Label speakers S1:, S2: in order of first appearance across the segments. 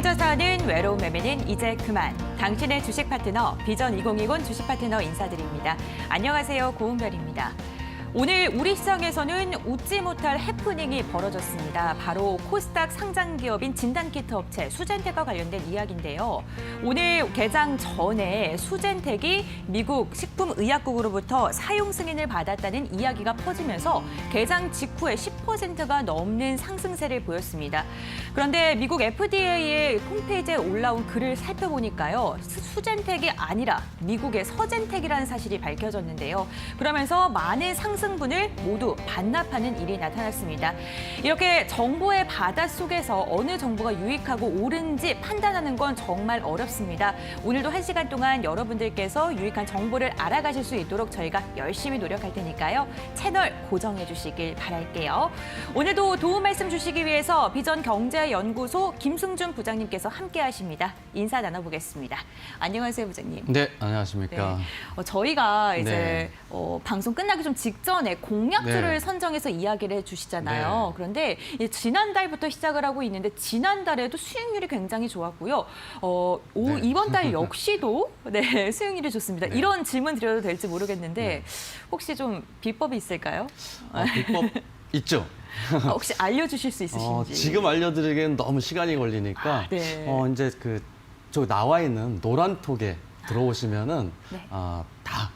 S1: 혼자 사는 외로운 매매는 이제 그만. 당신의 주식 파트너 비전 2020 주식 파트너 인사드립니다. 안녕하세요, 고은별입니다. 오늘 우리 시장에서는 웃지 못할 해프닝이 벌어졌습니다. 바로 코스닥 상장 기업인 진단키트 업체 수젠텍과 관련된 이야기인데요. 오늘 개장 전에 수젠텍이 미국 식품의약국으로부터 사용 승인을 받았다는 이야기가 퍼지면서 개장 직후에 10%가 넘는 상승세를 보였습니다. 그런데 미국 FDA의 홈페이지에 올라온 글을 살펴보니까요. 수젠텍이 아니라 미국의 서젠텍이라는 사실이 밝혀졌는데요. 그러면서 많은 상승분을 모두 반납하는 일이 나타났습니다. 이렇게 정보의 바닷속에서 어느 정보가 유익하고 옳은지 판단하는 건 정말 어렵습니다. 오늘도 1시간 동안 여러분들께서 유익한 정보를 알아가실 수 있도록 저희가 열심히 노력할 테니까요. 채널 고정해 주시길 바랄게요. 오늘도 도움 말씀 주시기 위해서 비전 경제연구소 김승준 부장님께서 함께 하십니다. 인사 나눠보겠습니다. 안녕하세요, 부장님.
S2: 네, 안녕하십니까.
S1: 네. 저희가 이제 방송 끝나기 좀 직전에 공약주를 선정해서 이야기를 해주시잖아요. 그런데 지난달부터 시작을 하고 있는데 지난달에도 수익률이 굉장히 좋았고요. 이번 달 역시도 수익률이 좋습니다. 이런 질문 드려도 될지 모르겠는데 혹시 좀 비법이 있을까요?
S2: 비법 있죠.
S1: 혹시 알려주실 수 있으신지.
S2: 지금 알려드리기엔 너무 시간이 걸리니까 이제 저 나와 있는 노란 톡에 들어오시면은 다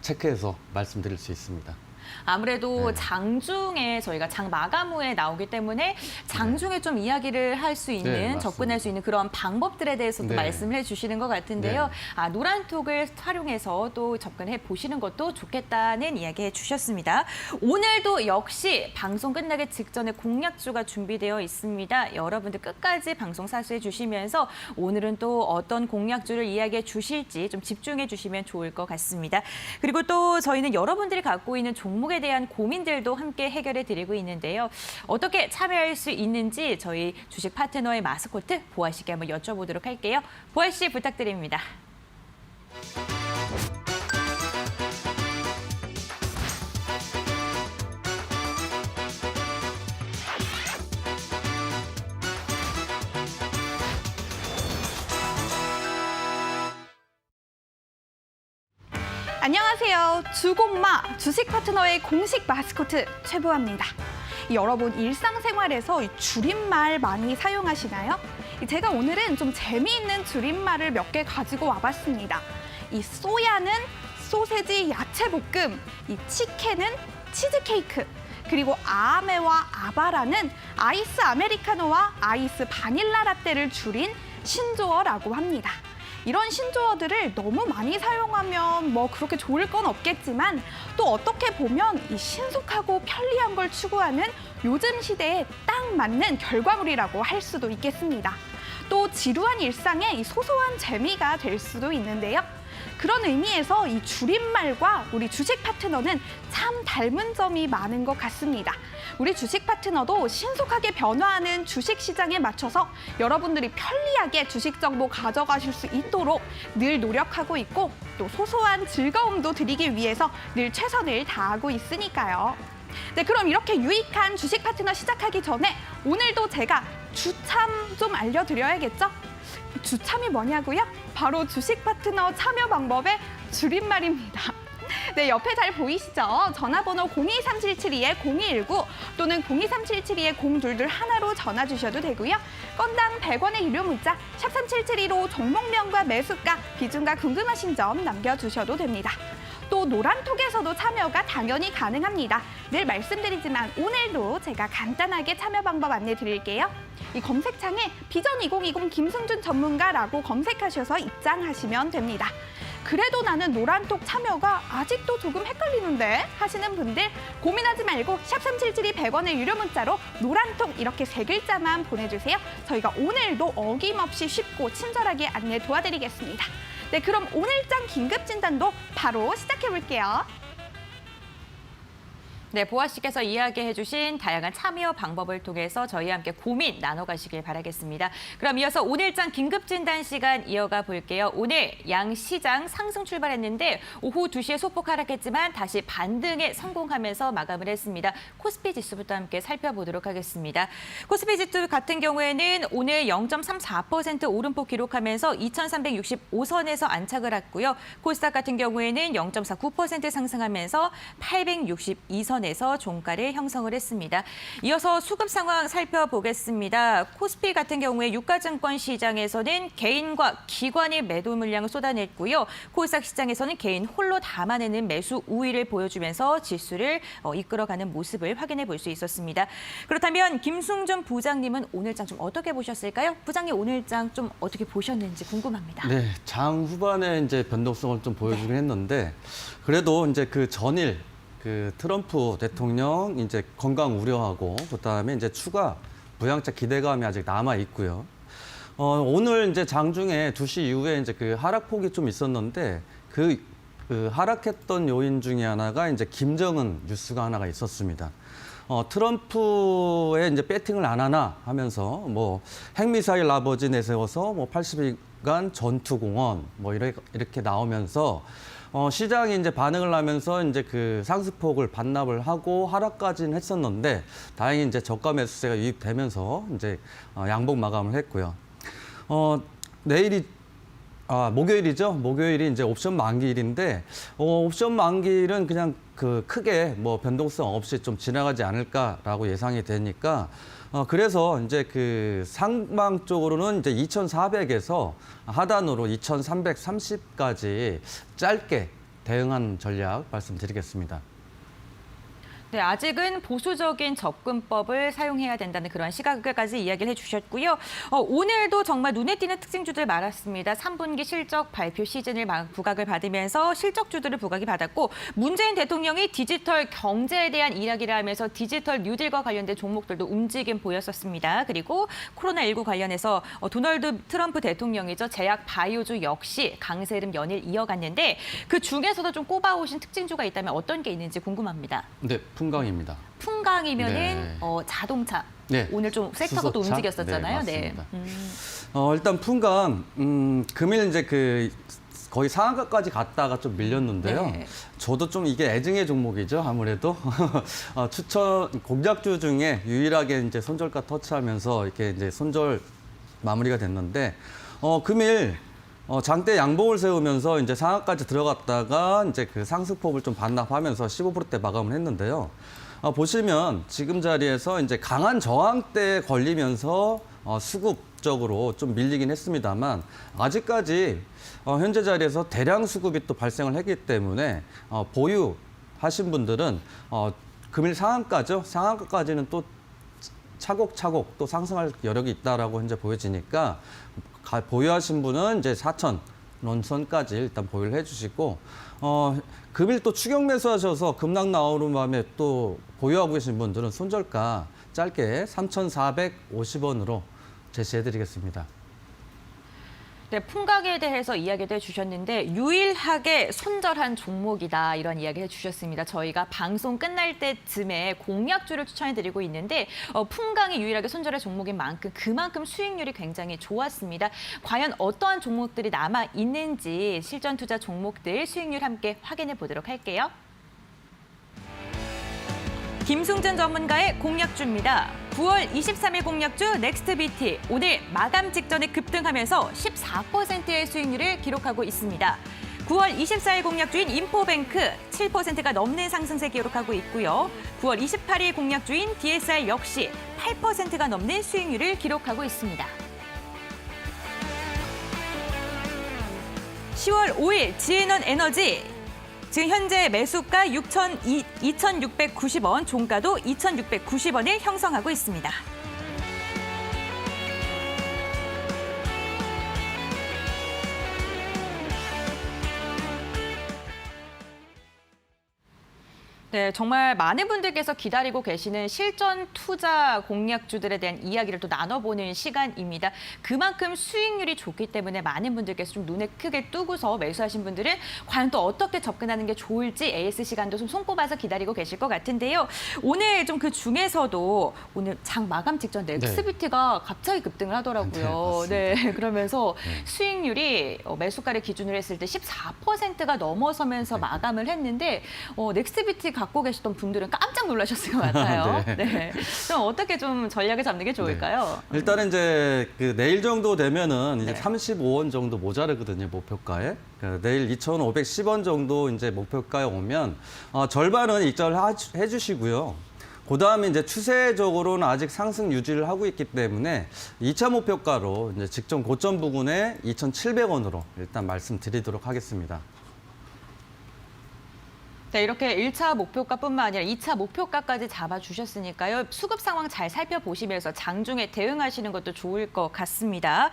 S2: 체크해서 말씀드릴 수 있습니다.
S1: 아무래도 장중에 저희가 장 마감 후에 나오기 때문에 장중에 좀 이야기를 할 수 있는 접근할 수 있는 그런 방법들에 대해서도 말씀을 해주시는 것 같은데요. 노란톡을 활용해서 또 접근해 보시는 것도 좋겠다는 이야기 해주셨습니다. 오늘도 역시 방송 끝나기 직전에 공약주가 준비되어 있습니다. 여러분들 끝까지 방송 사수해 주시면서 오늘은 또 어떤 공약주를 이야기해 주실지 좀 집중해 주시면 좋을 것 같습니다. 그리고 또 저희는 여러분들이 갖고 있는 종목에 대한 고민들도 함께 해결해 드리고 있는데요. 어떻게 참여할 수 있는지 저희 주식 파트너의 마스코트 보아 씨께 한번 여쭤보도록 할게요. 보아 씨 부탁드립니다.
S3: 안녕하세요. 주곡마 주식 파트너의 공식 마스코트 최보아입니다. 여러분 일상생활에서 이 줄임말 많이 사용하시나요? 제가 오늘은 좀 재미있는 줄임말을 몇 개 가지고 와봤습니다. 이 쏘야는 소세지 야채볶음, 이 치케는 치즈케이크, 그리고 아메와 아바라는 아이스 아메리카노와 아이스 바닐라 라떼를 줄인 신조어라고 합니다. 이런 신조어들을 너무 많이 사용하면 뭐 그렇게 좋을 건 없겠지만 또 어떻게 보면 이 신속하고 편리한 걸 추구하는 요즘 시대에 딱 맞는 결과물이라고 할 수도 있겠습니다. 또 지루한 일상에 이 소소한 재미가 될 수도 있는데요. 그런 의미에서 이 줄임말과 우리 주식 파트너는 참 닮은 점이 많은 것 같습니다. 우리 주식 파트너도 신속하게 변화하는 주식 시장에 맞춰서 여러분들이 편리하게 주식 정보 가져가실 수 있도록 늘 노력하고 있고 또 소소한 즐거움도 드리기 위해서 늘 최선을 다하고 있으니까요. 네, 그럼 이렇게 유익한 주식 파트너 시작하기 전에 오늘도 제가 주참 좀 알려드려야겠죠? 주참이 뭐냐고요? 바로 주식 파트너 참여 방법의 줄임말입니다. 네, 옆에 잘 보이시죠? 전화번호 023772-0219 또는 023772-0222로 전화 주셔도 되고요. 건당 100원의 유료 문자 샵 3772로 종목명과 매수가, 비중가 궁금하신 점 남겨주셔도 됩니다. 또 노란톡에서도 참여가 당연히 가능합니다. 늘 말씀드리지만 오늘도 제가 간단하게 참여 방법 안내 드릴게요. 이 검색창에 비전 2020 김승준 전문가라고 검색하셔서 입장하시면 됩니다. 그래도 나는 노란톡 참여가 아직도 조금 헷갈리는데 하시는 분들 고민하지 말고 샵 3772 100원의 유료 문자로 노란톡 이렇게 3글자만 보내주세요. 저희가 오늘도 어김없이 쉽고 친절하게 안내 도와드리겠습니다. 네, 그럼 오늘장 긴급 진단도 바로 시작해 볼게요.
S1: 네, 보아 씨께서 이야기해 주신 다양한 참여 방법을 통해서 저희와 함께 고민 나눠가시길 바라겠습니다. 그럼 이어서 오늘장 긴급진단 시간 이어가 볼게요. 오늘 양시장 상승 출발했는데 오후 2시에 소폭 하락했지만 다시 반등에 성공하면서 마감을 했습니다. 코스피 지수부터 함께 살펴보도록 하겠습니다. 코스피 지수 같은 경우에는 오늘 0.34% 오름폭 기록하면서 2,365선에서 안착을 했고요. 코스닥 같은 경우에는 0.49% 상승하면서 862선에서 종가를 형성을 했습니다. 이어서 수급 상황 살펴보겠습니다. 코스피 같은 경우에 유가증권 시장에서는 개인과 기관이 매도 물량을 쏟아냈고요. 코스닥 시장에서는 개인 홀로 담아내는 매수 우위를 보여주면서 지수를 이끌어가는 모습을 확인해 볼 수 있었습니다. 그렇다면 김승준 부장님은 오늘장 좀 어떻게 보셨을까요? 부장님 오늘장 좀 어떻게 보셨는지 궁금합니다.
S2: 네, 장 후반에 이제 변동성을 좀 보여주긴 했는데 그래도 이제 그 전일 그 트럼프 대통령 이제 건강 우려하고 그다음에 이제 추가 부양책 기대감이 아직 남아 있고요. 오늘 이제 장중에 2시 이후에 이제 그 하락폭이 좀 있었는데 그 하락했던 요인 중에 하나가 이제 김정은 뉴스가 하나가 있었습니다. 트럼프의 이제 배팅을 안 하나 하면서 뭐 핵미사일 아버지 내세워서 뭐 80일간 전투공원 뭐 이렇게 나오면서 시장이 이제 반응을 하면서 이제 그 상승폭을 반납을 하고 하락까지는 했었는데 다행히 이제 저가 매수세가 유입되면서 이제 양봉 마감을 했고요. 내일이 목요일이죠. 목요일이 이제 옵션 만기일인데 옵션 만기일은 그냥 그 크게 뭐 변동성 없이 좀 지나가지 않을까라고 예상이 되니까 그래서 이제 그 상방 쪽으로는 이제 2,400에서 하단으로 2,330까지 짧게 대응한 전략 말씀드리겠습니다.
S1: 네, 아직은 보수적인 접근법을 사용해야 된다는 그런 시각까지 이야기를 해주셨고요. 오늘도 정말 눈에 띄는 특징주들 많았습니다. 3분기 실적 발표 시즌을 부각을 받으면서 실적주들을 부각이 받았고 문재인 대통령이 디지털 경제에 대한 이야기를 하면서 디지털 뉴딜과 관련된 종목들도 움직임 보였었습니다. 그리고 코로나19 관련해서 도널드 트럼프 대통령이죠. 제약 바이오주 역시 강세 흐름 연일 이어갔는데 그 중에서도 좀 꼽아오신 특징주가 있다면 어떤 게 있는지 궁금합니다.
S2: 네, 풍강입니다.
S1: 풍강이면은
S2: 네.
S1: 자동차.
S2: 네.
S1: 오늘 좀 섹터가 또
S2: 수소차?
S1: 움직였었잖아요.
S2: 네, 맞습니다. 일단 풍강 금일 이제 그 거의 상한가까지 갔다가 좀 밀렸는데요.
S1: 네.
S2: 저도 좀 이게 애증의 종목이죠. 아무래도 추천 공작주 중에 유일하게 이제 손절가 터치하면서 이렇게 이제 손절 마무리가 됐는데 금일 장대 양봉을 세우면서 이제 상한까지 들어갔다가 이제 그 상승폭을 좀 반납하면서 15%대 마감을 했는데요. 보시면 지금 자리에서 이제 강한 저항대에 걸리면서 수급적으로 좀 밀리긴 했습니다만 아직까지 현재 자리에서 대량 수급이 또 발생을 했기 때문에 보유하신 분들은 금일 상한가죠. 상한가까지는 또 차곡차곡 또 상승할 여력이 있다라고 현재 보여지니까 보유하신 분은 이제 4,000원 선까지 일단 보유를 해주시고 금일 또 추격 매수하셔서 급락 나오는 마음에 또 보유하고 계신 분들은 손절가 짧게 3,450원으로 제시해드리겠습니다.
S1: 네, 풍각에 대해서 이야기도 해주셨는데 유일하게 손절한 종목이다 이런 이야기 해주셨습니다. 저희가 방송 끝날 때쯤에 공약주를 추천해드리고 있는데 풍강이 유일하게 손절한 종목인 만큼 그만큼 수익률이 굉장히 좋았습니다. 과연 어떠한 종목들이 남아 있는지 실전 투자 종목들 수익률 함께 확인해 보도록 할게요. 김승준 전문가의 공약주입니다. 9월 23일 공약주 넥스트비티 오늘 마감 직전에 급등하면서 14%의 수익률을 기록하고 있습니다. 9월 24일 공약주인 인포뱅크 7%가 넘는 상승세 기록하고 있고요. 9월 28일 공약주인 DSR 역시 8%가 넘는 수익률을 기록하고 있습니다. 10월 5일 지앤원 에너지 지금 현재 매수가 2,690원, 종가도 2,690원을 형성하고 있습니다. 네, 네, 정말 많은 분들께서 기다리고 계시는 실전 투자 공략주들에 대한 이야기를 또 나눠보는 시간입니다. 그만큼 수익률이 좋기 때문에 많은 분들께서 좀 눈에 크게 뜨고서 매수하신 분들은 과연 또 어떻게 접근하는 게 좋을지 AS 시간도 좀 손꼽아서 기다리고 계실 것 같은데요. 오늘 좀 그 중에서도 오늘 장 마감 직전 넥스비티가 갑자기 급등을 하더라고요.
S2: 네,
S1: 네, 그러면서
S2: 네.
S1: 수익률이 매수가를 기준으로 했을 때 14%가 넘어서면서 마감을 했는데 넥스비티 갖고 계셨던 분들은 깜짝 놀라셨을 것 같아요.
S2: 네.
S1: 네. 그럼 어떻게 좀 전략을 잡는 게 좋을까요?
S2: 일단은 이제 그 내일 정도 되면은 이제
S1: 네.
S2: 35원 정도 모자르거든요, 목표가에. 내일 2,510원 정도 이제 목표가에 오면 절반은 입절해 주시고요. 그다음에 이제 추세적으로는 아직 상승 유지를 하고 있기 때문에 2차 목표가로 이제 직전 고점 부근에 2,700원으로 일단 말씀드리도록 하겠습니다.
S1: 네, 이렇게 1차 목표가뿐만 아니라 2차 목표가까지 잡아주셨으니까요. 수급 상황 잘 살펴보시면서 장중에 대응하시는 것도 좋을 것 같습니다.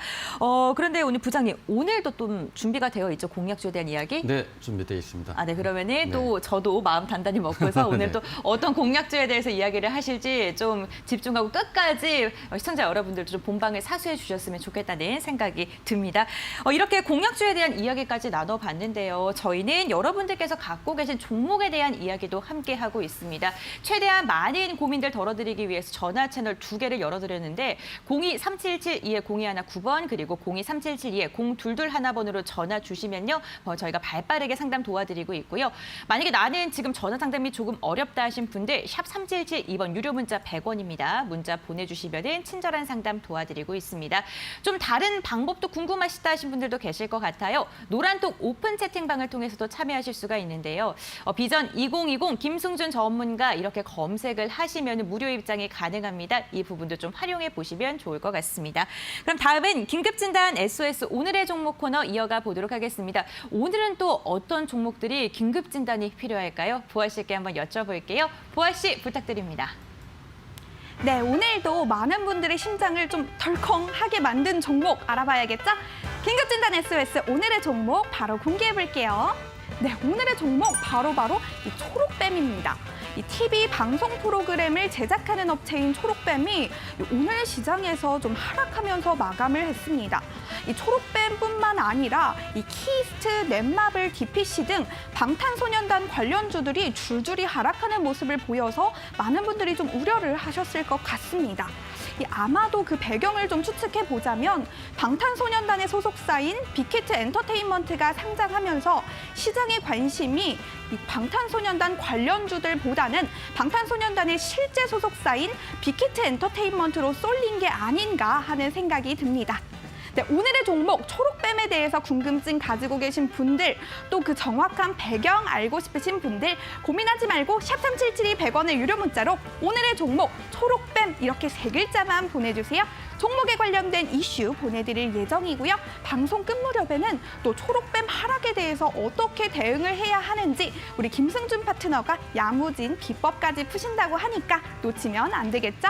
S1: 그런데 오늘 부장님, 오늘도 좀 준비가 되어 있죠? 공략주에 대한 이야기?
S2: 네, 준비되어 있습니다.
S1: 아, 네. 그러면은
S2: 네.
S1: 또 저도 마음 단단히 먹고서 오늘
S2: 네.
S1: 또 어떤 공략주에 대해서 이야기를 하실지 좀 집중하고 끝까지 시청자 여러분들도 좀 본방을 사수해 주셨으면 좋겠다는 생각이 듭니다. 이렇게 공략주에 대한 이야기까지 나눠봤는데요. 저희는 여러분들께서 갖고 계신 종목에 대한 이야기도 함께 하고 있습니다. 최대한 많은 고민들 덜어드리기 위해서 전화 채널 2개를 열어드렸는데 02-3772-0219번 그리고 02-3772-0221번으로 전화 주시면요. 저희가 발빠르게 상담 도와드리고 있고요. 만약에 나는 지금 전화 상담이 조금 어렵다 하신 분들 샵 3772번 유료 문자 100원입니다. 문자 보내주시면 친절한 상담 도와드리고 있습니다. 좀 다른 방법도 궁금하시다 하신 분들도 계실 것 같아요. 노란톡 오픈 채팅방을 통해서도 참여하실 수가 있는데요. 비전 2020 김승준 전문가 이렇게 검색을 하시면 무료 입장이 가능합니다. 이 부분도 좀 활용해 보시면 좋을 것 같습니다. 그럼 다음은 긴급진단 SOS 오늘의 종목 코너 이어가 보도록 하겠습니다. 오늘은 또 어떤 종목들이 긴급진단이 필요할까요? 보아 씨께 한번 여쭤볼게요. 보아 씨 부탁드립니다.
S3: 네, 오늘도 많은 분들의 심장을 좀 덜컹하게 만든 종목 알아봐야겠죠? 긴급진단 SOS 오늘의 종목 바로 공개해볼게요. 네, 오늘의 종목 바로 이 초록뱀입니다. 이 TV 방송 프로그램을 제작하는 업체인 초록뱀이 오늘 시장에서 좀 하락하면서 마감을 했습니다. 이 초록뱀뿐만 아니라 이 키스트, 넷마블, DPC 등 방탄소년단 관련주들이 줄줄이 하락하는 모습을 보여서 많은 분들이 좀 우려를 하셨을 것 같습니다. 아마도 그 배경을 좀 추측해 보자면 방탄소년단의 소속사인 빅히트 엔터테인먼트가 상장하면서 시장의 관심이 이 방탄소년단 관련주들보다는 방탄소년단의 실제 소속사인 빅히트 엔터테인먼트로 쏠린 게 아닌가 하는 생각이 듭니다. 네, 오늘의 종목 초록뱀에 대해서 궁금증 가지고 계신 분들 또 그 정확한 배경 알고 싶으신 분들 고민하지 말고 샵 3772 100원의 유료 문자로 오늘의 종목 초록뱀 이렇게 3글자만 보내주세요. 종목에 관련된 이슈 보내드릴 예정이고요. 방송 끝 무렵에는 또 초록뱀 하락에 대해서 어떻게 대응을 해야 하는지 우리 김승준 파트너가 야무진 비법까지 푸신다고 하니까 놓치면 안 되겠죠?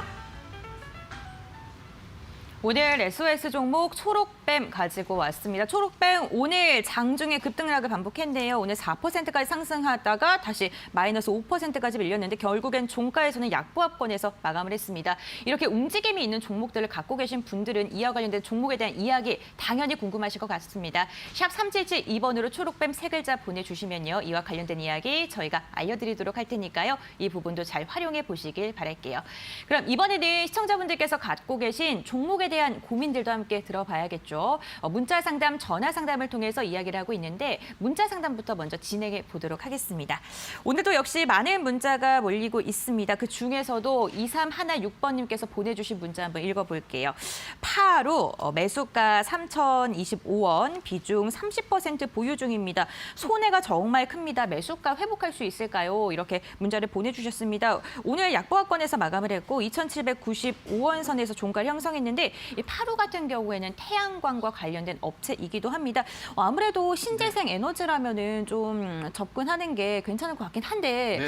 S1: 오늘 SOS 종목 초록뱀 가지고 왔습니다. 초록뱀 오늘 장중에 급등락을 반복했는데요. 오늘 4%까지 상승하다가 다시 마이너스 5%까지 밀렸는데 결국엔 종가에서는 약보합권에서 마감을 했습니다. 이렇게 움직임이 있는 종목들을 갖고 계신 분들은 이와 관련된 종목에 대한 이야기 당연히 궁금하실 것 같습니다. 샵 3772번으로 초록뱀 3글자 보내주시면요. 이와 관련된 이야기 저희가 알려드리도록 할 테니까요. 이 부분도 잘 활용해 보시길 바랄게요. 그럼 이번에는 시청자분들께서 갖고 계신 종목에 대한 고민들도 함께 들어봐야겠죠. 문자 상담, 전화 상담을 통해서 이야기를 하고 있는데 문자 상담부터 먼저 진행해 보도록 하겠습니다. 오늘도 역시 많은 문자가 몰리고 있습니다. 그 중에서도 2316번님께서 보내주신 문자 한번 읽어볼게요. 파루 매수가 3,025원, 비중 30% 보유 중입니다. 손해가 정말 큽니다. 매수가 회복할 수 있을까요? 이렇게 문자를 보내주셨습니다. 오늘 약보합권에서 마감을 했고 2,795원 선에서 종가를 형성했는데 이 파루 같은 경우에는 태양광과 관련된 업체이기도 합니다. 아무래도 신재생 에너지라면은 좀 접근하는 게 괜찮을 것 같긴 한데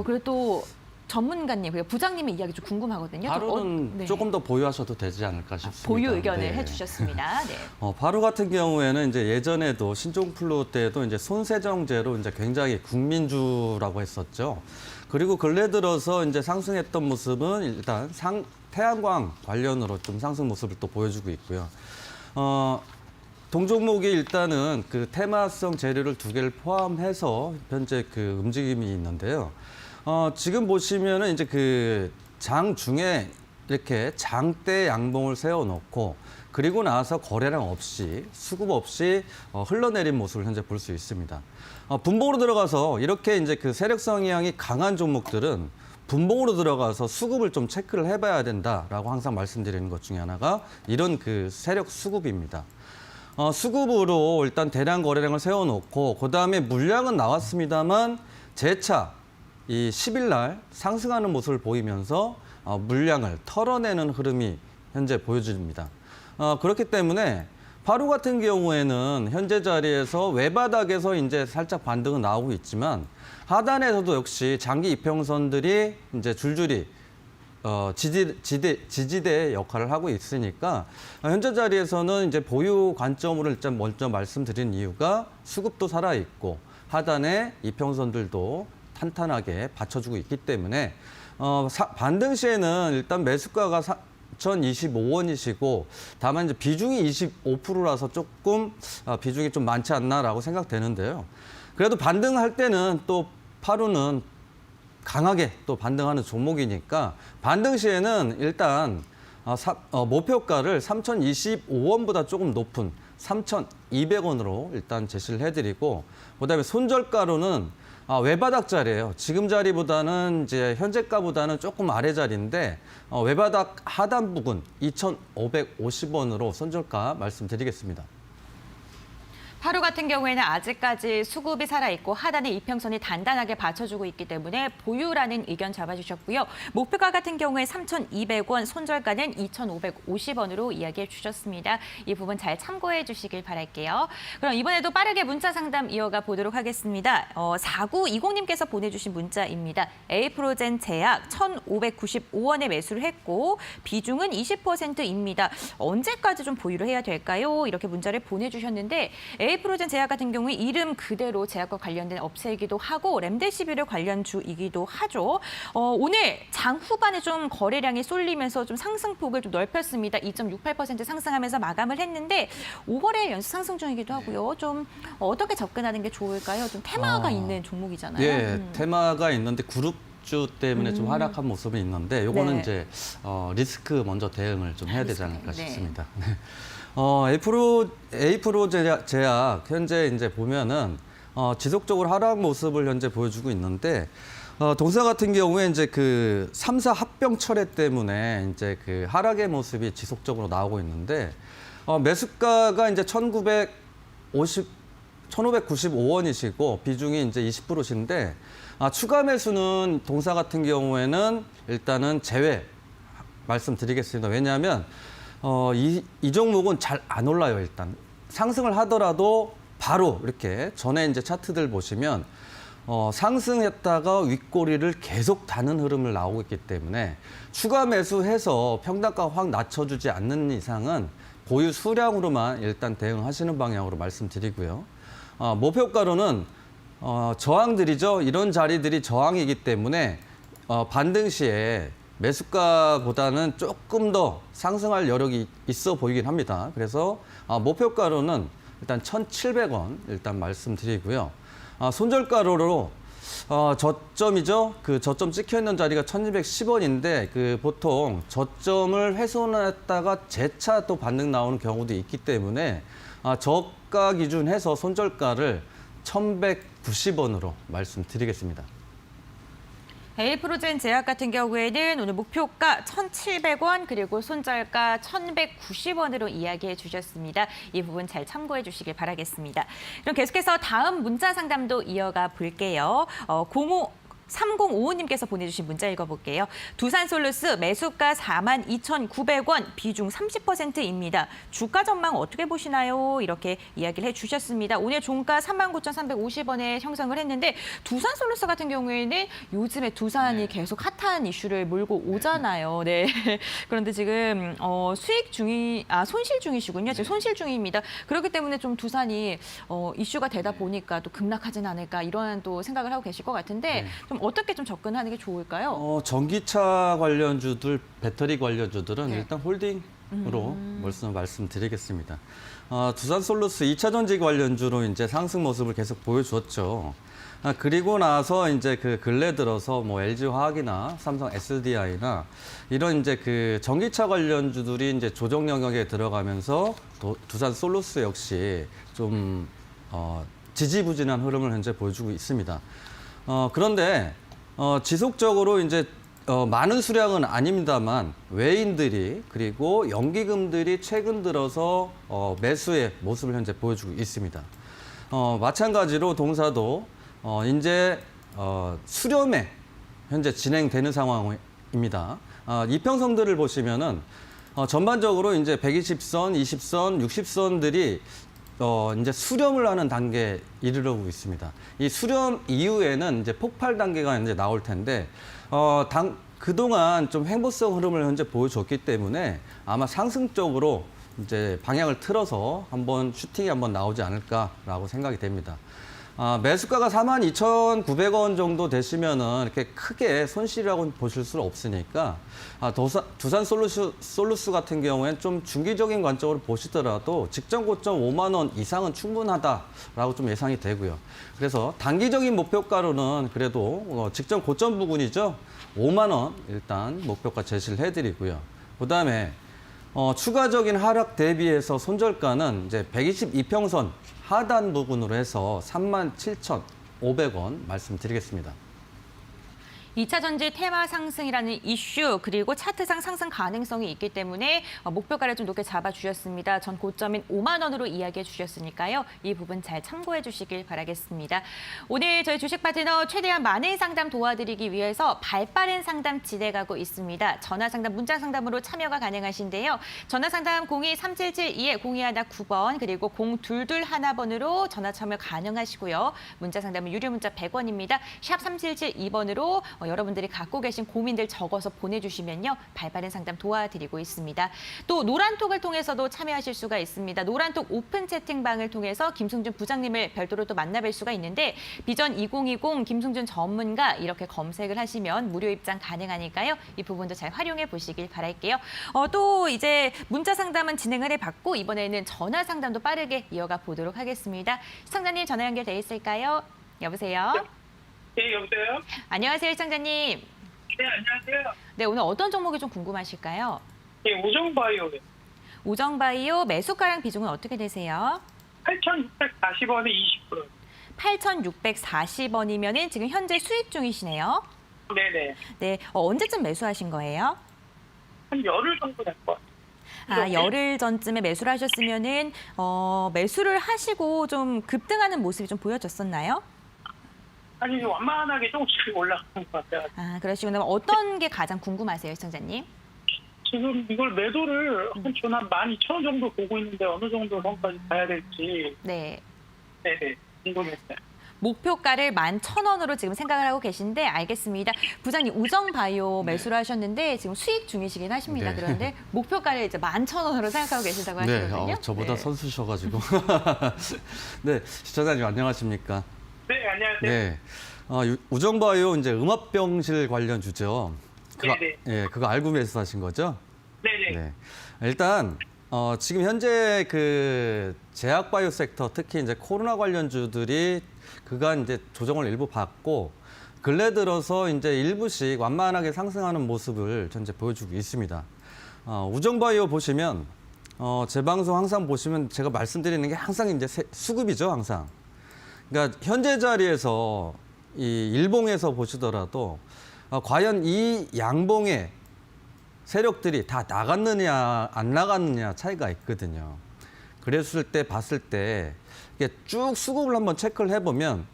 S1: 그래도 전문가님, 부장님의 이야기 좀 궁금하거든요.
S2: 바로는
S1: 네.
S2: 조금 더 보유하셔도 되지 않을까 싶습니다.
S1: 보유 의견을
S2: 네.
S1: 해주셨습니다. 네.
S2: 바로 같은 경우에는 이제 예전에도 신종플루 때도 이제 손세정제로 이제 굉장히 국민주라고 했었죠. 그리고 근래 들어서 이제 상승했던 모습은 일단 태양광 관련으로 좀 상승 모습을 또 보여주고 있고요. 동종목이 일단은 그 테마성 재료를 2개를 포함해서 현재 그 움직임이 있는데요. 지금 보시면은 이제 그 장 중에 이렇게 장대 양봉을 세워놓고 그리고 나서 거래량 없이 수급 없이 흘러내린 모습을 현재 볼 수 있습니다. 분봉으로 들어가서 이렇게 이제 그 세력 성향이 강한 종목들은 분봉으로 들어가서 수급을 좀 체크를 해봐야 된다라고 항상 말씀드리는 것 중에 하나가 이런 그 세력 수급입니다. 수급으로 일단 대량 거래량을 세워놓고 그다음에 물량은 나왔습니다만 재차 이 10일 날 상승하는 모습을 보이면서 물량을 털어내는 흐름이 현재 보여집니다. 그렇기 때문에 바로 같은 경우에는 현재 자리에서 외바닥에서 이제 살짝 반등은 나오고 있지만 하단에서도 역시 장기 이평선들이 이제 줄줄이 지지대의 역할을 하고 있으니까 현재 자리에서는 이제 보유 관점으로 일단 먼저 말씀드린 이유가 수급도 살아있고 하단에 이평선들도 탄탄하게 받쳐주고 있기 때문에 반등 시에는 일단 매수가가 1,025원이시고 다만 이제 비중이 25%라서 조금 비중이 좀 많지 않나라고 생각되는데요. 그래도 반등할 때는 또 파루는 강하게 또 반등하는 종목이니까 반등 시에는 일단 목표가를 3,025원보다 조금 높은 3,200원으로 일단 제시를 해드리고 그다음에 손절가로는 외바닥 자리예요. 지금 자리보다는 이제 현재가보다는 조금 아래 자리인데 외바닥 하단 부근 2,550원으로 손절가 말씀드리겠습니다.
S1: 하루 같은 경우에는 아직까지 수급이 살아있고 하단에 이평선이 단단하게 받쳐주고 있기 때문에 보유라는 의견 잡아주셨고요. 목표가 같은 경우에 3,200원, 손절가는 2,550원으로 이야기해 주셨습니다. 이 부분 잘 참고해 주시길 바랄게요. 그럼 이번에도 빠르게 문자 상담 이어가 보도록 하겠습니다. 4920님께서 보내주신 문자입니다. 에이프로젠 제약 1,595원에 매수를 했고 비중은 20%입니다. 언제까지 좀 보유를 해야 될까요? 이렇게 문자를 보내주셨는데 에이프로젠 제약 같은 경우에 이름 그대로 제약과 관련된 업체이기도 하고 렘데시비르 관련주이기도 하죠. 오늘 장 후반에 좀 거래량이 쏠리면서 좀 상승폭을 좀 넓혔습니다. 2.68% 상승하면서 마감을 했는데 5월에 연속 상승 중이기도 하고요. 좀 어떻게 접근하는 게 좋을까요? 좀 테마가 있는 종목이잖아요.
S2: 예, 테마가 있는데 그룹주 때문에 좀 하락한 모습이 있는데 요거는
S1: 네.
S2: 이제 리스크 먼저 대응을 좀 해야 되지 않을까
S1: 네.
S2: 싶습니다. 에이프로 제약 현재 이제 보면은 지속적으로 하락 모습을 현재 보여주고 있는데 동사 같은 경우에 이제 그 3사 합병 철회 때문에 이제 그 하락의 모습이 지속적으로 나오고 있는데 매수가가 이제 1,595원이시고 비중이 이제 20%신데 추가 매수는 동사 같은 경우에는 일단은 제외 말씀드리겠습니다. 왜냐하면 이 종목은 잘 안 올라요, 일단. 상승을 하더라도 바로 이렇게 전에 이제 차트들 보시면 상승했다가 윗꼬리를 계속 다는 흐름을 나오고 있기 때문에 추가 매수해서 평단가 확 낮춰주지 않는 이상은 보유 수량으로만 일단 대응하시는 방향으로 말씀드리고요. 목표가로는 저항들이죠. 이런 자리들이 저항이기 때문에 반등 시에 매수가보다는 조금 더 상승할 여력이 있어 보이긴 합니다. 그래서 목표가로는 일단 1,700원 일단 말씀드리고요. 손절가로 저점이죠. 그 저점 찍혀 있는 자리가 1,210원인데 그 보통 저점을 훼손했다가 재차 또 반등 나오는 경우도 있기 때문에 저가 기준해서 손절가를 1,190원으로 말씀드리겠습니다.
S1: 에이프로젠 제약 같은 경우에는 오늘 목표가 1,700원 그리고 손절가 1,190원으로 이야기해 주셨습니다. 이 부분 잘 참고해 주시길 바라겠습니다. 그럼 계속해서 다음 문자 상담도 이어가 볼게요. 3055님께서 보내주신 문자 읽어볼게요. 두산솔루스 매수가 42,900원, 비중 30%입니다. 주가 전망 어떻게 보시나요? 이렇게 이야기를 해주셨습니다. 오늘 종가 39,350원에 형성을 했는데 두산솔루스 같은 경우에는 요즘에 두산이 계속 핫한 이슈를 몰고 오잖아요. 네. 그런데 지금 손실 중이시군요. 지금 손실 중입니다. 그렇기 때문에 좀 두산이 이슈가 되다 보니까 또 급락하진 않을까 이런 또 생각을 하고 계실 것 같은데 좀 그럼 어떻게 좀 접근하는 게 좋을까요?
S2: 전기차 관련주들, 배터리 관련주들은
S1: 네.
S2: 일단 홀딩으로 말씀드리겠습니다. 두산솔루스 2차 전지 관련주로 이제 상승 모습을 계속 보여주었죠. 그리고 나서 이제 그 근래 들어서 뭐 LG화학이나 삼성 SDI나 이런 이제 그 전기차 관련주들이 이제 조정 영역에 들어가면서 두산솔루스 역시 좀 지지부진한 흐름을 현재 보여주고 있습니다. 그런데 지속적으로 이제 많은 수량은 아닙니다만 외인들이 그리고 연기금들이 최근 들어서 매수의 모습을 현재 보여주고 있습니다. 마찬가지로 동사도 이제 수렴에 현재 진행되는 상황입니다. 이평선들을 보시면은 전반적으로 이제 120선, 20선, 60선들이 이제 수렴을 하는 단계에 이르르고 있습니다. 이 수렴 이후에는 이제 폭발 단계가 이제 나올 텐데, 그동안 좀 횡보성 흐름을 현재 보여줬기 때문에 아마 상승적으로 이제 방향을 틀어서 슈팅이 한번 나오지 않을까라고 생각이 됩니다. 매수가가 42,900원 정도 되시면은 이렇게 크게 손실이라고 보실 수는 없으니까 두산 솔루스 같은 경우에는 좀 중기적인 관점으로 보시더라도 직전 고점 5만 원 이상은 충분하다라고 좀 예상이 되고요. 그래서 단기적인 목표가로는 그래도 직전 고점 부근이죠. 5만 원 일단 목표가 제시를 해드리고요. 그다음에 추가적인 하락 대비해서 손절가는 이제 122평선 하단 부분으로 해서 37,500원 말씀드리겠습니다.
S1: 2차 전지 테마 상승이라는 이슈 그리고 차트상 상승 가능성이 있기 때문에 목표가를 좀 높게 잡아주셨습니다. 전 고점인 5만 원으로 이야기해 주셨으니까요. 이 부분 잘 참고해 주시길 바라겠습니다. 오늘 저희 주식 파트너 최대한 많은 상담 도와드리기 위해서 발빠른 상담 진행하고 있습니다. 전화 상담, 문자 상담으로 참여가 가능하신데요. 전화 상담 02-3772-0219번 그리고 0221번으로 전화 참여 가능하시고요. 문자 상담은 유료 문자 100원입니다. 샵 3772번으로 여러분들이 갖고 계신 고민들 적어서 보내주시면요. 발빠른 상담 도와드리고 있습니다. 또 노란톡을 통해서도 참여하실 수가 있습니다. 노란톡 오픈 채팅방을 통해서 김승준 부장님을 별도로 또 만나뵐 수가 있는데 비전 2020 김승준 전문가 이렇게 검색을 하시면 무료 입장 가능하니까요. 이 부분도 잘 활용해 보시길 바랄게요. 또 이제 문자 상담은 진행을 해봤고 이번에는 전화 상담도 빠르게 이어가 보도록 하겠습니다. 시청자님 전화 연결돼 있을까요? 여보세요?
S4: 네, 여보세요?
S1: 안녕하세요, 시청자님.
S4: 네, 안녕하세요.
S1: 네, 오늘 어떤 종목이 좀 궁금하실까요?
S4: 네, 우정바이오요.
S1: 우정바이오 매수가랑 비중은 어떻게 되세요?
S4: 8,640원에 20%.
S1: 8,640원이면은 지금 현재 수익 중이시네요.
S4: 네네.
S1: 네, 언제쯤 매수하신 거예요?
S4: 한 열흘 정도 될 것 같아요.
S1: 열흘 전쯤에 매수를 하셨으면은 매수를 하시고 좀 급등하는 모습이 좀 보여졌었나요?
S4: 아니, 완만하게 조금씩 올라가는 것 같아요.
S1: 그러시구나. 어떤 게 가장 궁금하세요, 시청자님?
S4: 지금 이걸 매도를 한 12,000원 정도 보고 있는데 어느 정도 선까지 가야 될지.
S1: 네.
S4: 네네. 궁금했어요.
S1: 목표가를 11,000원으로 지금 생각을 하고 계신데 알겠습니다. 부장님 우정바이오 매수를 하셨는데 지금 수익 중이시긴 하십니다.
S2: 네.
S1: 그런데 목표가를 이제 11,000원으로 생각하고 계신다고 하시거든요.
S2: 네, 저보다
S1: 네.
S2: 선수셔가지고. 네, 시청자님 안녕하십니까?
S4: 네, 안녕하세요.
S2: 네, 우정바이오 이제 음압병실 관련 주죠.
S4: 네네.
S2: 예, 그거 알고 매수하신 거죠?
S4: 네네.
S2: 네. 일단 지금 현재 그 제약바이오 섹터 특히 이제 코로나 관련주들이 그간 이제 조정을 일부 받고 근래 들어서 이제 일부씩 완만하게 상승하는 모습을 현재 보여주고 있습니다. 우정바이오 보시면 제 방송 항상 보시면 제가 말씀드리는 게 항상 이제 수급이죠, 항상. 그러니까 현재 자리에서 이 일봉에서 보시더라도 과연 이 양봉의 세력들이 다 나갔느냐 안 나갔느냐 차이가 있거든요. 그랬을 때 봤을 때 이게 쭉 수급을 한번 체크를 해보면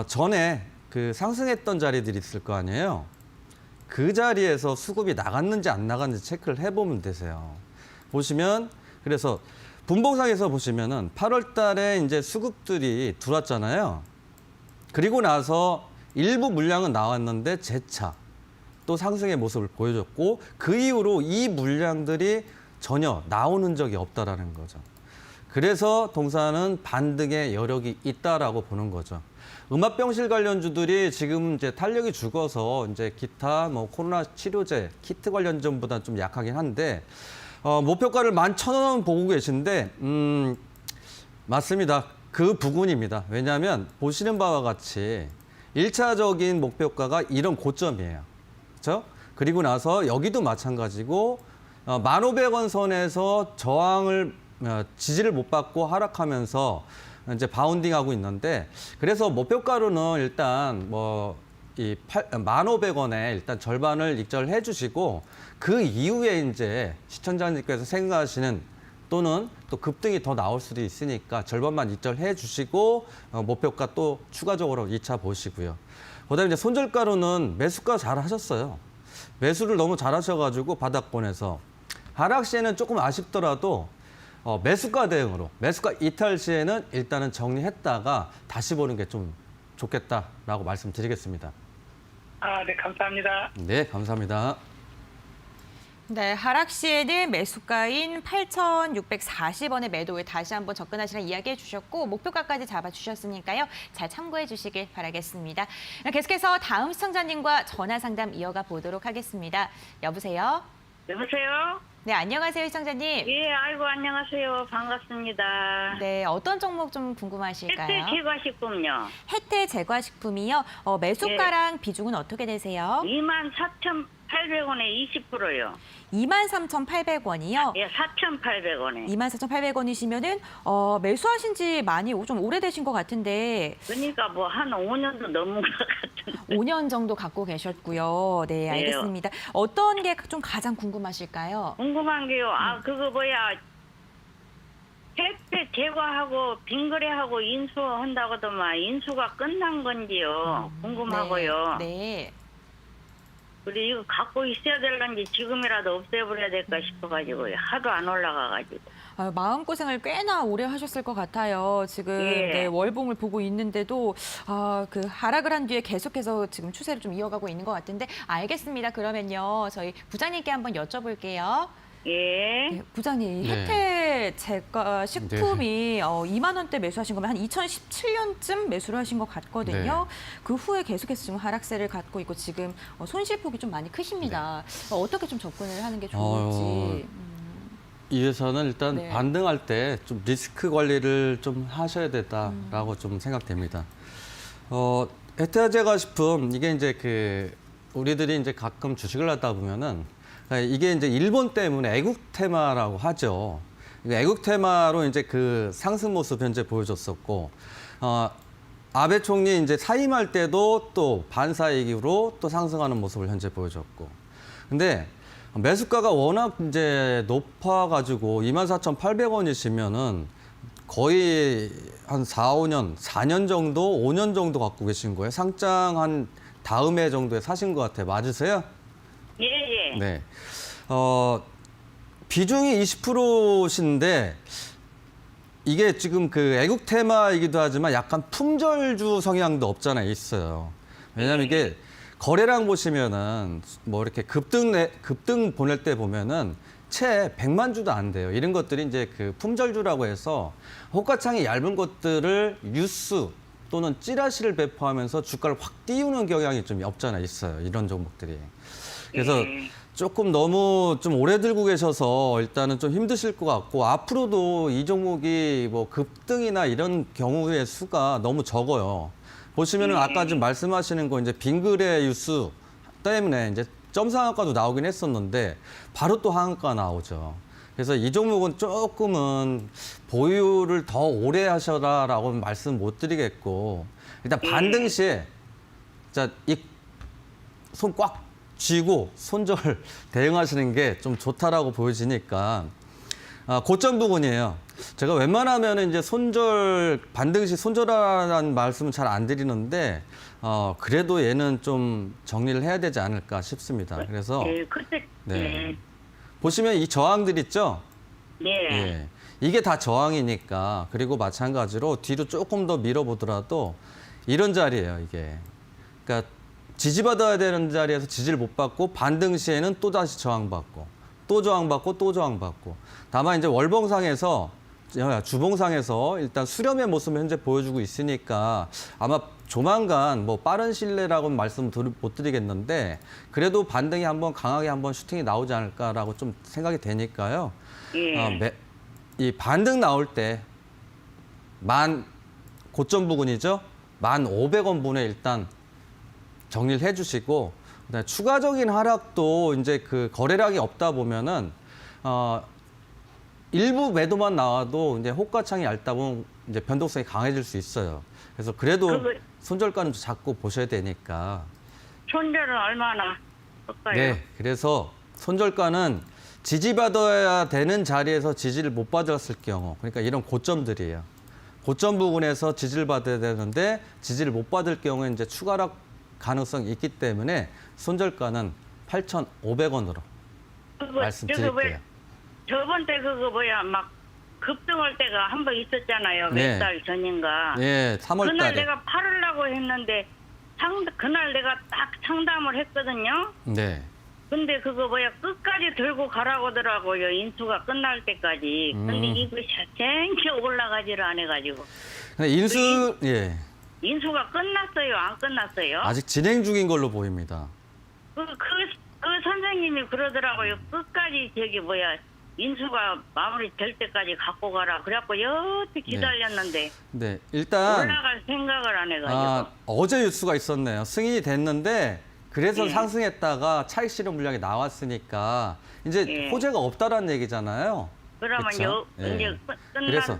S2: 전에 그 상승했던 자리들이 있을 거 아니에요. 그 자리에서 수급이 나갔는지 안 나갔는지 체크를 해보면 되세요. 보시면 그래서 분봉상에서 보시면은 8월 달에 이제 수급들이 들어왔잖아요. 그리고 나서 일부 물량은 나왔는데 재차 또 상승의 모습을 보여줬고 그 이후로 이 물량들이 전혀 나오는 적이 없다라는 거죠. 그래서 동사는 반등의 여력이 있다라고 보는 거죠. 음압병실 관련주들이 지금 이제 탄력이 죽어서 이제 기타 뭐 코로나 치료제, 키트 관련주보다 좀 약하긴 한데 목표가를 11,000원 보고 계신데 맞습니다. 그 부분입니다. 왜냐하면 보시는 바와 같이 1차적인 목표가가 이런 고점이에요. 그렇죠? 그리고 나서 여기도 마찬가지고 1,500원 선에서 저항을 지지를 못 받고 하락하면서 이제 바운딩하고 있는데 그래서 목표가로는 일단 이 1,500원에 일단 절반을 익절해 주시고 그 이후에 이제 시청자님께서 생각하시는 또는 또 급등이 더 나올 수도 있으니까 절반만 익절해 주시고 목표가 또 추가적으로 2차 보시고요. 그다음에 이제 손절가로는 매수가 잘 하셨어요. 매수를 너무 잘 하셔가지고 바닥권에서 하락 시에는 조금 아쉽더라도 매수가 대응으로 매수가 이탈 시에는 일단은 정리했다가 다시 보는 게 좀 좋겠다라고 말씀드리겠습니다.
S4: 네, 감사합니다.
S2: 네, 감사합니다.
S1: 네, 하락 시에는 매수가인 8,640원의 매도에 다시 한번 접근하시라는 이야기해 주셨고 목표가까지 잡아주셨으니까요. 잘 참고해 주시길 바라겠습니다. 계속해서 다음 시청자님과 전화 상담 이어가 보도록 하겠습니다. 여보세요?
S5: 여보세요?
S1: 네, 안녕하세요, 시청자님.
S5: 예, 아이고, 안녕하세요. 반갑습니다.
S1: 네, 어떤 종목 좀 궁금하실까요?
S5: 혜태 제과식품요.
S1: 혜태 제과식품이요. 매수가랑 비중은 어떻게 되세요?
S5: 24,800원에 20%요.
S1: 23,800원이요.
S5: 예, 4,800원에.
S1: 24,800원이시면은 매수하신 지 많이 좀 오래되신 것 같은데
S5: 그러니까 뭐 한 5년도 넘은 것 같은데.
S1: 5년 정도 갖고 계셨고요. 네, 알겠습니다. 어떤 게 좀 가장 궁금하실까요?
S5: 궁금한 게요. 그거 뭐야. 혜태 제과하고 빙거래하고 인수한다고더만 인수가 끝난 건지요. 궁금하고요.
S1: 네.
S5: 그리고 이거 갖고 있어야 될런지 지금이라도 없애버려야 될까 싶어가지고요. 하도 안 올라가가지고.
S1: 마음고생을 꽤나 오래 하셨을 것 같아요. 지금
S5: 예.
S1: 네, 월봉을 보고 있는데도 그 하락을 한 뒤에 계속해서 지금 추세를 좀 이어가고 있는 것 같은데 알겠습니다. 그러면요. 저희 부장님께 한번 여쭤볼게요.
S5: 예.
S1: 네, 부장님,
S2: 네.
S1: 혜태 제과 식품이 2만 원대 매수하신 거면 한 2017년쯤 매수를 하신 것 같거든요. 그 후에 계속해서 지금 하락세를 갖고 있고 지금 손실폭이 좀 많이 크십니다. 어떻게 좀 접근을 하는 게 좋을지.
S2: 이 회사는 일단
S1: 네.
S2: 반등할 때 좀 리스크 관리를 좀 하셔야 된다라고 좀 생각됩니다. 혜태 제과식품 이게 이제 우리들이 이제 가끔 주식을 하다 보면은 이게 이제 일본 때문에 애국 테마라고 하죠. 애국 테마로 이제 그 상승 모습 현재 보여줬었고, 아베 총리 이제 사임할 때도 또 반사이익으로 또 상승하는 모습을 현재 보여줬고. 근데 매수가가 워낙 이제 높아가지고 24,800원이시면은 거의 한 4년 정도, 5년 정도 갖고 계신 거예요. 상장한 다음에 정도에 사신 것 같아요. 맞으세요?
S5: 예, 예.
S2: 네. 비중이 20%신데 이게 지금 그 애국 테마이기도 하지만 약간 품절주 성향도 없잖아요. 있어요. 왜냐하면 이게 거래량 보시면은 뭐 이렇게 급등 보낼 때 보면은 채 100만 주도 안 돼요. 이런 것들이 이제 그 품절주라고 해서 호가창이 얇은 것들을 뉴스 또는 찌라시를 배포하면서 주가를 확 띄우는 경향이 좀 없잖아요. 있어요. 이런 종목들이. 그래서 조금 너무 좀 오래 들고 계셔서 일단은 좀 힘드실 것 같고 앞으로도 이 종목이 뭐 급등이나 이런 경우의 수가 너무 적어요. 보시면은 아까 좀 말씀하시는 거 이제 빙그레 뉴스 때문에 이제 점상한가도 나오긴 했었는데 바로 또 하한가 나오죠. 그래서 이 종목은 조금은 보유를 더 오래 하셔라라고 말씀 못 드리겠고 일단 반등 시에 자, 이 손 꽉 쥐고 손절 대응하시는 게 좀 좋다라고 보여지니까 고점 부분이에요. 제가 웬만하면 이제 반등 시 손절하라는 말씀은 잘 안 드리는데 그래도 얘는 좀 정리를 해야 되지 않을까 싶습니다. 그래서
S5: 예, 그때
S2: 네. 보시면 이 저항들 있죠?
S5: 예.
S2: 예. 이게 다 저항이니까 그리고 마찬가지로 뒤로 조금 더 밀어보더라도 이런 자리예요, 이게. 그러니까 지지받아야 되는 자리에서 지지를 못 받고 반등 시에는 또 다시 저항받고 또 저항받고 또 저항받고 다만 이제 월봉상에서 주봉상에서 일단 수렴의 모습을 현재 보여주고 있으니까 아마 조만간 뭐 빠른 시일내라고는 말씀 못 드리겠는데 그래도 반등이 한번 강하게 한번 슈팅이 나오지 않을까라고 좀 생각이 되니까요.
S5: 예.
S2: 이 반등 나올 때 고점 부근이죠. 1,500원 분에 일단 정리를 해주시고 그다음에 추가적인 하락도 이제 그 거래량이 없다 보면은 일부 매도만 나와도 이제 호가창이 얇다 보면 이제 변동성이 강해질 수 있어요. 그래서 그래도 손절가는 좀 잡고 보셔야 되니까.
S5: 손절은 얼마나 할까요?
S2: 네, 그래서 손절가는 지지받아야 되는 자리에서 지지를 못 받았을 경우, 그러니까 이런 고점들이에요. 고점 부분에서 지지를 받아야 되는데 지지를 못 받을 경우에 이제 추가 하락 가능성이 있기 때문에 손절가는 8,500원으로 말씀드릴게요.
S5: 저번 때 그거 막 급등할 때가 한 번 있었잖아요.
S2: 네.
S5: 몇 달 전인가.
S2: 네, 3월
S5: 그날
S2: 달에.
S5: 내가 팔으려고 했는데 그날 내가 딱 상담을 했거든요.
S2: 네.
S5: 근데 그거 끝까지 들고 가라고 하더라고요. 인수가 끝날 때까지. 근데 이거 쟁게 올라가지를 안 해가지고.
S2: 예.
S5: 인수가 끝났어요? 안 끝났어요?
S2: 아직 진행 중인 걸로 보입니다.
S5: 그 선생님이 그러더라고요. 끝까지 인수가 마무리 될 때까지 갖고 가라. 그래갖고 여태 기다렸는데
S2: 네, 일단
S5: 올라갈 생각을 안 해가지고.
S2: 어제 뉴스가 있었네요. 승인이 됐는데 그래서 상승했다가 차익 실현 물량이 나왔으니까 이제
S5: 예.
S2: 호재가 없다라는 얘기잖아요.
S5: 그러면
S2: 그쵸?
S5: 이제
S2: 예.
S5: 끝난
S2: 그래서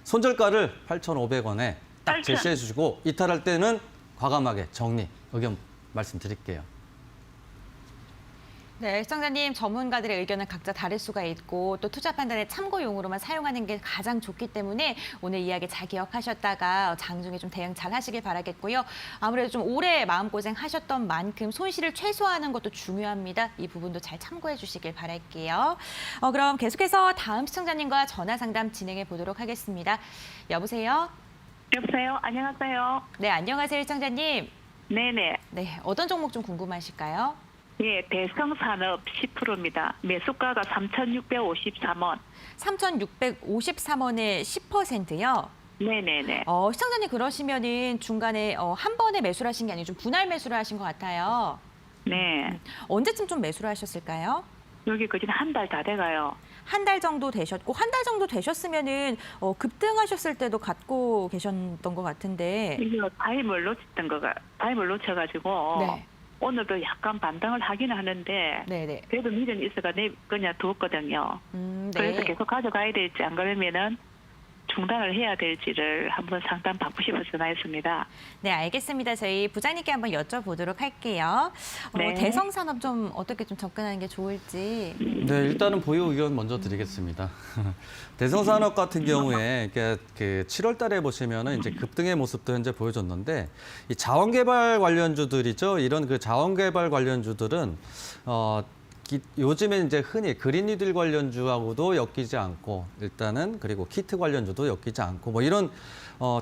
S2: 손절가를 8,500원에 딱
S5: 8,000.
S2: 제시해 주시고 이탈할 때는 과감하게 정리 의견 말씀드릴게요.
S1: 네, 시청자님 전문가들의 의견은 각자 다를 수가 있고 또 투자 판단에 참고용으로만 사용하는 게 가장 좋기 때문에 오늘 이야기 잘 기억하셨다가 장중에 좀 대응 잘 하시길 바라겠고요. 아무래도 좀 오래 마음고생 하셨던 만큼 손실을 최소화하는 것도 중요합니다. 이 부분도 잘 참고해 주시길 바랄게요. 그럼 계속해서 다음 시청자님과 전화 상담 진행해 보도록 하겠습니다. 여보세요?
S6: 여보세요. 안녕하세요.
S1: 네, 안녕하세요, 시청자님.
S6: 네네.
S1: 네, 어떤 종목 좀 궁금하실까요?
S6: 예, 대성산업 10%입니다. 매수가가 3,653원.
S1: 3,653원에 10%요?
S6: 네네네.
S1: 시청자님 그러시면은 중간에 한 번에 매수를 하신 게 아니고 좀 분할 매수를 하신 것 같아요.
S6: 네.
S1: 언제쯤 좀 매수를 하셨을까요?
S6: 여기 거진 한 달 다 돼가요.
S1: 한 달 정도 되셨고 한 달 정도 되셨으면은 급등하셨을 때도 갖고 계셨던 것 같은데.
S6: 이거 타임을 놓쳐가지고
S1: 네.
S6: 오늘도 약간 반등을 하긴 하는데
S1: 네네.
S6: 그래도 미련이 있어가 그냥 두었거든요.
S1: 네.
S6: 그래서 계속 가져가야 될지 안 그러면은 중단을 해야 될지를 한번 상담 받고 싶어서 전화했습니다.
S1: 네, 알겠습니다. 저희 부장님께 한번 여쭤보도록 할게요.
S6: 네.
S1: 대성산업 좀 어떻게 좀 접근하는 게 좋을지.
S2: 네, 일단은 보유 의견 먼저 드리겠습니다. 대성산업 같은 경우에 그 7월 달에 보시면은 이제 급등의 모습도 현재 보여줬는데 이 자원개발 관련주들이죠. 이런 그 자원개발 관련주들은 요즘에 이제 흔히 그린 뉴딜 관련주하고도 엮이지 않고 일단은 그리고 키트 관련주도 엮이지 않고 뭐 이런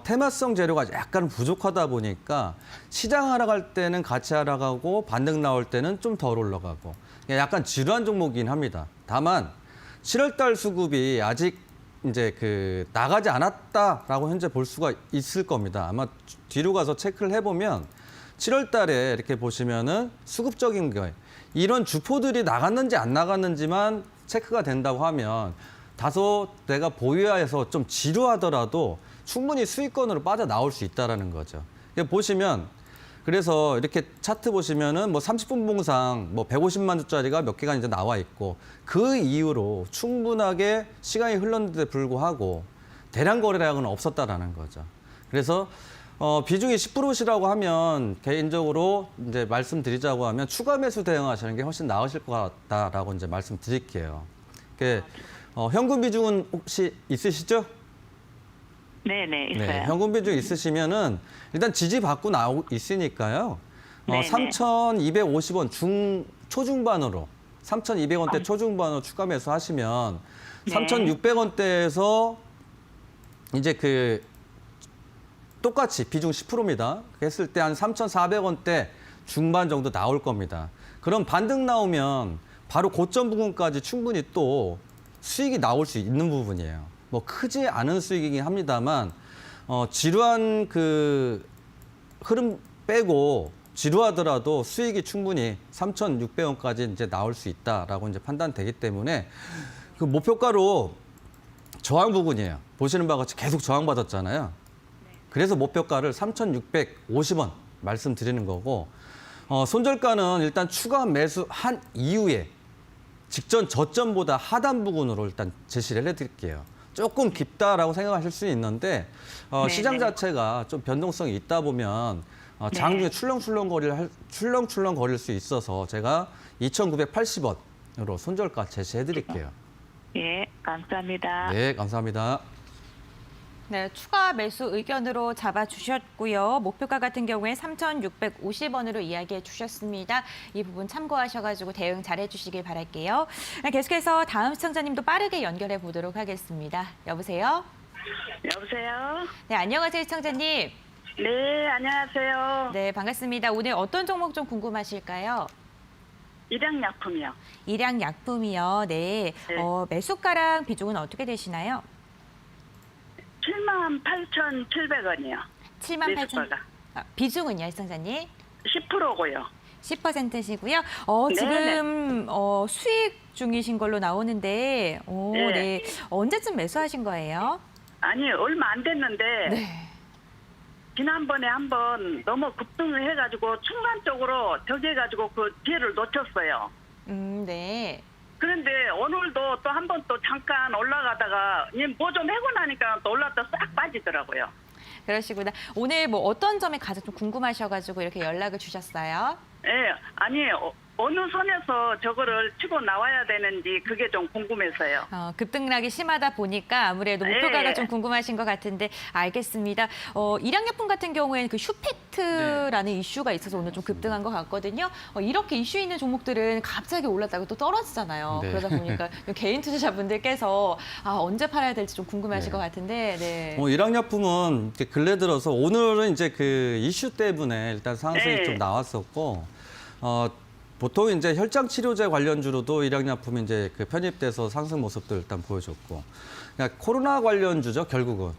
S2: 테마성 재료가 약간 부족하다 보니까 시장 하락할 때는 같이 하락하고 반등 나올 때는 좀 덜 올라가고 약간 지루한 종목이긴 합니다. 다만 7월 달 수급이 아직 이제 나가지 않았다라고 현재 볼 수가 있을 겁니다. 아마 뒤로 가서 체크를 해보면 7월 달에 이렇게 보시면은 수급적인 거에 이런 주포들이 나갔는지 안 나갔는지만 체크가 된다고 하면 다소 내가 보유해서 좀 지루하더라도 충분히 수익권으로 빠져나올 수 있다는 거죠. 보시면 그래서 이렇게 차트 보시면은 뭐 30분 봉상 뭐 150만 주짜리가 몇 개가 이제 나와 있고 그 이후로 충분하게 시간이 흘렀는데 불구하고 대량 거래량은 없었다라는 거죠. 그래서 비중이 10%시라고 하면 개인적으로 이제 말씀드리자고 하면 추가 매수 대응하시는 게 훨씬 나으실 것 같다라고 이제 말씀드릴게요. 현금 비중은 혹시 있으시죠?
S6: 네네, 있어요.
S2: 네, 현금 비중 있으시면은 일단 지지 받고 있으니까요.
S6: 네네.
S2: 3,250원 초중반으로 3,200원대 초중반으로 추가 매수하시면
S6: 네.
S2: 3,600원대에서 이제 똑같이 비중 10%입니다. 했을 때 한 3,400원대 중반 정도 나올 겁니다. 그럼 반등 나오면 바로 고점 부근까지 충분히 또 수익이 나올 수 있는 부분이에요. 뭐 크지 않은 수익이긴 합니다만 지루한 그 흐름 빼고 지루하더라도 수익이 충분히 3,600원까지 이제 나올 수 있다라고 이제 판단되기 때문에 그 목표가로 저항 부근이에요. 보시는 바와 같이 계속 저항받았잖아요. 그래서 목표가를 3,650원 말씀드리는 거고 손절가는 일단 추가 매수한 이후에 직전 저점보다 하단 부근으로 일단 제시를 해드릴게요. 조금 깊다라고 생각하실 수 있는데 시장 자체가 좀 변동성이 있다 보면 장중에 출렁출렁 거릴 수 있어서 제가 2,980원으로 손절가 제시해드릴게요.
S6: 예, 감사합니다.
S2: 네, 감사합니다.
S1: 네, 추가 매수 의견으로 잡아주셨고요. 목표가 같은 경우에 3,650원으로 이야기해 주셨습니다. 이 부분 참고하셔가지고 대응 잘해주시길 바랄게요. 네, 계속해서 다음 시청자님도 빠르게 연결해 보도록 하겠습니다. 여보세요?
S5: 여보세요?
S1: 네, 안녕하세요, 시청자님.
S5: 네, 안녕하세요.
S1: 네, 반갑습니다. 오늘 어떤 종목 좀 궁금하실까요?
S5: 일양약품이요.
S1: 일양약품이요. 네.
S5: 네.
S1: 매수가랑 비중은 어떻게 되시나요?
S5: 78,700원이요.
S1: 78,000. 비중은요, 시청자님?
S5: 10%고요.
S1: 10%시고요.
S5: 네네.
S1: 지금 수익 중이신 걸로 나오는데,
S5: 네.
S1: 네. 언제쯤 매수하신 거예요?
S5: 아니, 얼마 안 됐는데
S1: 네.
S5: 지난번에 한번 너무 급등을 해가지고 순간적으로 저기 해가지고 그 기회를 놓쳤어요.
S1: 네.
S5: 그런데 오늘도 또 한 번 또 잠깐 올라가다가 뭐 좀 해고 나니까 또 올랐다 싹 빠지더라고요.
S1: 그러시구나. 오늘 뭐 어떤 점이 가장 좀 궁금하셔가지고 이렇게 연락을 주셨어요?
S5: 예, 아니 어느 선에서 저거를 치고 나와야 되는지 그게 좀 궁금해서요.
S1: 급등락이 심하다 보니까 아무래도 목표가가
S5: 네.
S1: 좀 궁금하신 것 같은데 알겠습니다. 일양약품 같은 경우에는 그 슈팩트라는 이슈가 있어서 오늘 좀 급등한 것 같거든요. 이렇게 이슈 있는 종목들은 갑자기 올랐다가 또 떨어지잖아요.
S2: 네.
S1: 그러다 보니까 개인 투자자분들께서 언제 팔아야 될지 좀 궁금하실
S2: 네.
S1: 것 같은데. 네.
S2: 일양약품은 이렇게 근래 들어서 오늘은 이제 그 이슈 때문에 일단 상승이
S5: 네.
S2: 좀 나왔었고, 보통 이제 혈장 치료제 관련주로도 일양약품이 이제 그 편입돼서 상승 모습도 일단 보여줬고, 그러니까 코로나 관련주죠 결국은.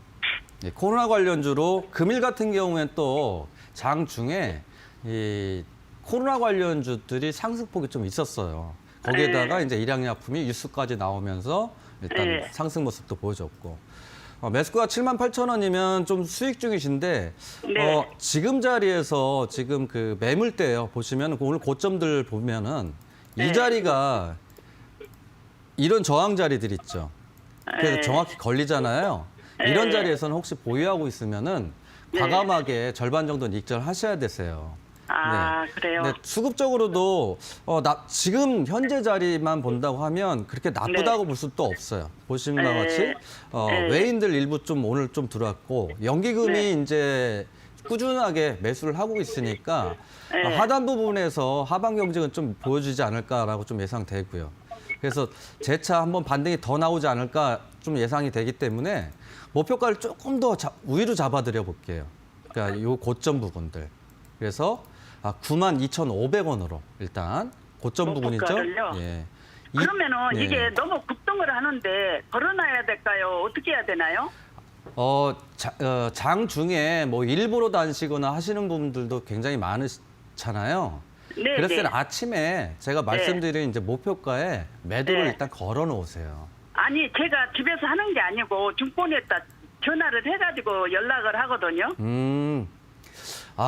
S2: 예, 코로나 관련주로 금일 같은 경우에는 또 장 중에 이 코로나 관련주들이 상승폭이 좀 있었어요. 거기에다가 이제 일양약품이 뉴스까지 나오면서 일단
S5: 네.
S2: 상승 모습도 보여줬고. 매수가 78,000원이면 좀 수익 중이신데
S5: 네.
S2: 지금 자리에서 지금 그 매물대요. 보시면 오늘 고점들 보면은
S5: 네.
S2: 이 자리가 이런 저항 자리들 있죠. 그래서
S5: 네.
S2: 정확히 걸리잖아요. 이런 자리에서는 혹시 보유하고 있으면은 과감하게 절반 정도는 익절하셔야 되세요.
S5: 아, 그래요?
S2: 근데 수급적으로도 지금 현재 자리만 본다고 하면 그렇게 나쁘다고 볼 수도 없어요. 보시는 바와 같이 외인들 일부 좀 오늘 좀 들어왔고 연기금이
S5: 네.
S2: 이제 꾸준하게 매수를 하고 있으니까 하단 부분에서 하방 경직은 좀 보여주지 않을까라고 좀 예상되고요. 그래서 재차 한번 반등이 더 나오지 않을까 좀 예상이 되기 때문에 목표가를 조금 더 위로 잡아드려 볼게요. 그러니까 요 고점 부분들. 그래서 92,500원으로 일단 고점 부분이죠.
S5: 목표가를요?
S2: 예.
S5: 그러면은
S2: 네.
S5: 이게 너무 급등을 하는데 걸어놔야 될까요? 어떻게 해야 되나요?
S2: 장 중에 뭐 일부러 다니시거나 하시는 분들도 굉장히 많으잖아요.
S5: 네,
S2: 그랬을
S5: 네.
S2: 때는 아침에 제가 말씀드린 이제 목표가에 매도를
S5: 네.
S2: 일단 걸어 놓으세요.
S5: 아니 제가 집에서 하는 게 아니고 증권에다 전화를 해가지고 연락을 하거든요.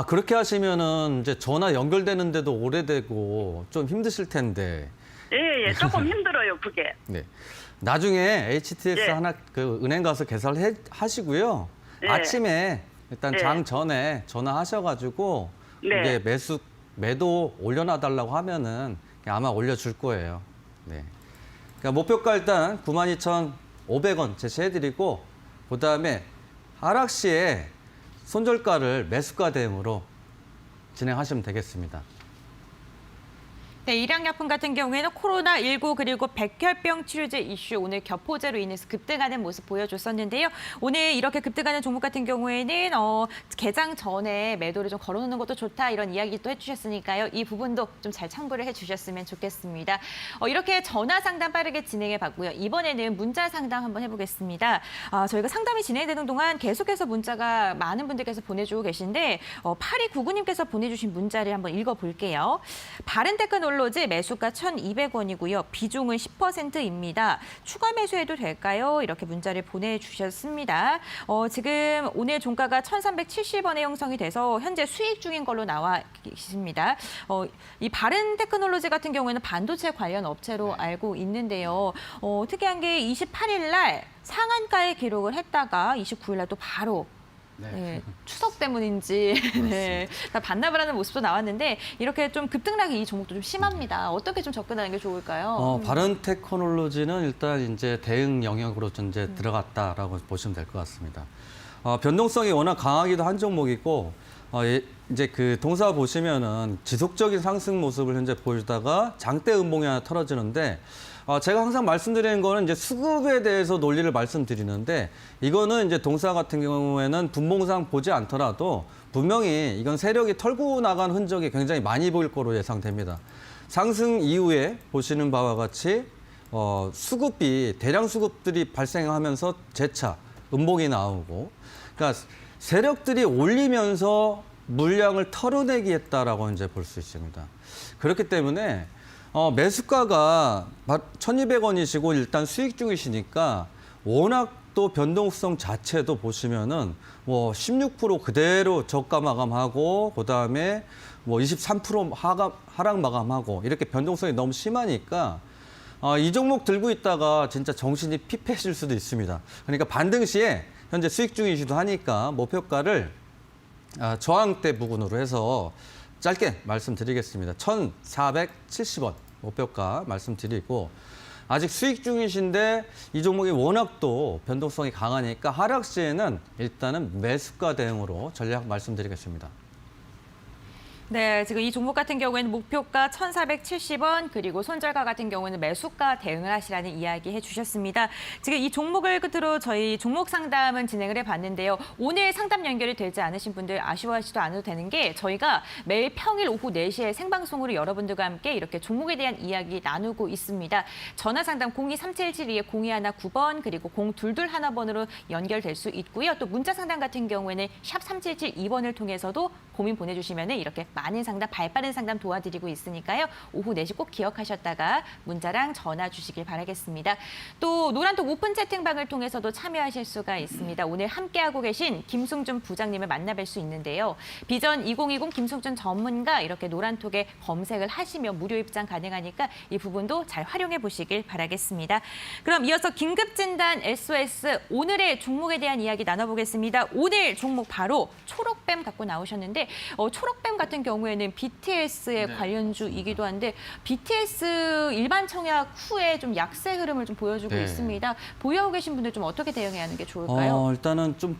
S2: 그렇게 하시면은 이제 전화 연결되는데도 오래되고 좀 힘드실 텐데.
S5: 예, 조금 힘들어요 그게.
S2: 네. 나중에 HTS
S5: 네.
S2: 하나 그 은행 가서 계산하시고요.
S5: 네.
S2: 아침에 일단
S5: 네.
S2: 장 전에 전화하셔가지고
S5: 네.
S2: 이게 매도 올려놔달라고 하면은 아마 올려줄 거예요. 네. 그러니까 목표가 일단 92,500원 제시해드리고 그다음에 하락 시에 손절가를 매수가 대응으로 진행하시면 되겠습니다.
S1: 네, 일양약품 같은 경우에는 코로나19 그리고 백혈병 치료제 이슈 오늘 겹호재로 인해서 급등하는 모습 보여줬었는데요. 오늘 이렇게 급등하는 종목 같은 경우에는 개장 전에 매도를 좀 걸어놓는 것도 좋다 이런 이야기 또 해주셨으니까요. 이 부분도 좀 잘 참고를 해주셨으면 좋겠습니다. 이렇게 전화 상담 빠르게 진행해봤고요. 이번에는 문자 상담 한번 해보겠습니다. 저희가 상담이 진행되는 동안 계속해서 문자가 많은 분들께서 보내주고 계신데 8299님께서 보내주신 문자를 한번 읽어볼게요. 바른테크놀로지 매수가 1,200원이고요. 비중은 10%입니다. 추가 매수해도 될까요? 이렇게 문자를 보내주셨습니다. 지금 오늘 종가가 1,370원에 형성이 돼서 현재 수익 중인 걸로 나와 계십니다. 이 바른테크놀로지 같은 경우에는 반도체 관련 업체로 알고 있는데요. 특이한 게 28일 날 상한가에 기록을 했다가 29일 날 또 바로 네, 추석 때문인지 네, 다 반납을 하는 모습도 나왔는데 이렇게 좀 급등락이 이 종목도 좀 심합니다. 어떻게 좀 접근하는 게 좋을까요?
S2: 바른테크놀로지는 일단 이제 대응 영역으로 좀 이제 들어갔다라고 보시면 될 것 같습니다. 변동성이 워낙 강하기도 한 종목이고 이제 그 동사 보시면은 지속적인 상승 모습을 현재 보여주다가 장대 음봉이 하나 털어지는데 제가 항상 말씀드리는 거는 이제 수급에 대해서 논리를 말씀드리는데 이거는 이제 동사 같은 경우에는 분봉상 보지 않더라도 분명히 이건 세력이 털고 나간 흔적이 굉장히 많이 보일 거로 예상됩니다. 상승 이후에 보시는 바와 같이 수급이 대량 수급들이 발생하면서 재차 음봉이 나오고 그러니까 세력들이 올리면서 물량을 털어내기 했다라고 이제 볼 수 있습니다. 그렇기 때문에 매수가가 1,200원이시고 일단 수익 중이시니까 워낙 또 변동성 자체도 보시면은 16% 그대로 저가 마감하고 그다음에 23% 하락 마감하고 이렇게 변동성이 너무 심하니까 이 종목 들고 있다가 진짜 정신이 피폐해질 수도 있습니다. 그러니까 반등 시에 현재 수익 중이시도 하니까 목표가를 저항대 부근으로 해서 짧게 말씀드리겠습니다. 1,470원 목표가 말씀드리고 아직 수익 중이신데 이 종목이 워낙 또 변동성이 강하니까 하락 시에는 일단은 매수가 대응으로 전략 말씀드리겠습니다.
S1: 네, 지금 이 종목 같은 경우에는 목표가 1,470원 그리고 손절가 같은 경우는 매수가 대응을 하시라는 이야기 해주셨습니다. 지금 이 종목을 끝으로 저희 종목 상담은 진행을 해봤는데요. 오늘 상담 연결이 되지 않으신 분들 아쉬워하시도 않아도 되는 게 저희가 매일 평일 오후 4시에 생방송으로 여러분들과 함께 이렇게 종목에 대한 이야기 나누고 있습니다. 전화 상담 02377-0219번 그리고 0221번으로 연결될 수 있고요. 또 문자 상담 같은 경우에는 샵 3772번을 통해서도 고민 보내주시면 이렇게 많은 상담, 발빠른 상담 도와드리고 있으니까요. 오후 4시 꼭 기억하셨다가 문자랑 전화 주시길 바라겠습니다. 또 노란톡 오픈 채팅방을 통해서도 참여하실 수가 있습니다. 오늘 함께하고 계신 김승준 부장님을 만나뵐 수 있는데요. 비전 2020 김승준 전문가 이렇게 노란톡에 검색을 하시면 무료 입장 가능하니까 이 부분도 잘 활용해 보시길 바라겠습니다. 그럼 이어서 긴급진단 SOS 오늘의 종목에 대한 이야기 나눠보겠습니다. 오늘 종목 바로 초록뱀 갖고 나오셨는데 초록뱀 같은 경우에는 BTS의 관련주이기도 한데 BTS 일반 청약 후에 좀 약세 흐름을 좀 보여주고 있습니다. 보유하고 계신 분들 좀 어떻게 대응해야 하는 게 좋을까요?
S2: 일단은 좀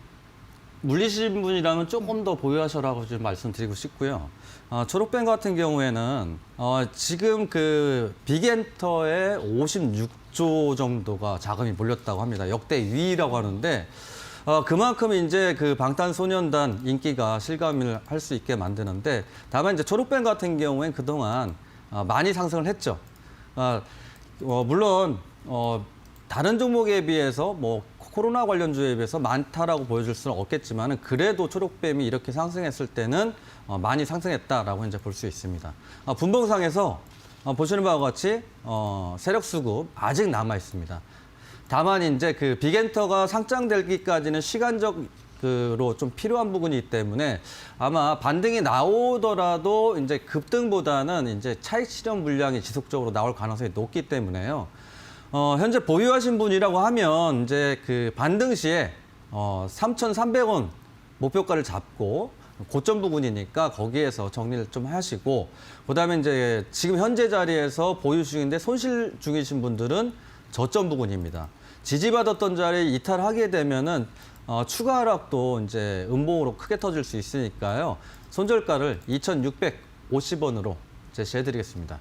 S2: 물리신 분이라면 조금 더 보유하셔라고 좀 말씀드리고 싶고요. 초록뱀 같은 경우에는 지금 그 빅엔터에 56조 정도가 자금이 몰렸다고 합니다. 역대 위라고 하는데 그만큼 이제 그 방탄소년단 인기가 실감을 할 수 있게 만드는데 다만 이제 초록뱀 같은 경우엔 그동안 많이 상승을 했죠. 물론 다른 종목에 비해서 코로나 관련주에 비해서 많다라고 보여줄 수는 없겠지만은 그래도 초록뱀이 이렇게 상승했을 때는 많이 상승했다라고 이제 볼 수 있습니다. 분봉상에서 보시는 바와 같이 세력 수급 아직 남아 있습니다. 다만 이제 그 빅엔터가 상장되기까지는 시간적으로 좀 필요한 부분이기 때문에 아마 반등이 나오더라도 이제 급등보다는 이제 차익 실현 물량이 지속적으로 나올 가능성이 높기 때문에요. 현재 보유하신 분이라고 하면 이제 그 반등 시에 3,300원 목표가를 잡고 고점 부분이니까 거기에서 정리를 좀 하시고 그다음에 이제 지금 현재 자리에서 보유 중인데 손실 중이신 분들은 저점 부분입니다. 지지받았던 자리 이탈하게 되면은 추가 하락도 이제 음봉으로 크게 터질 수 있으니까요. 손절가를 2,650원으로 제시해드리겠습니다.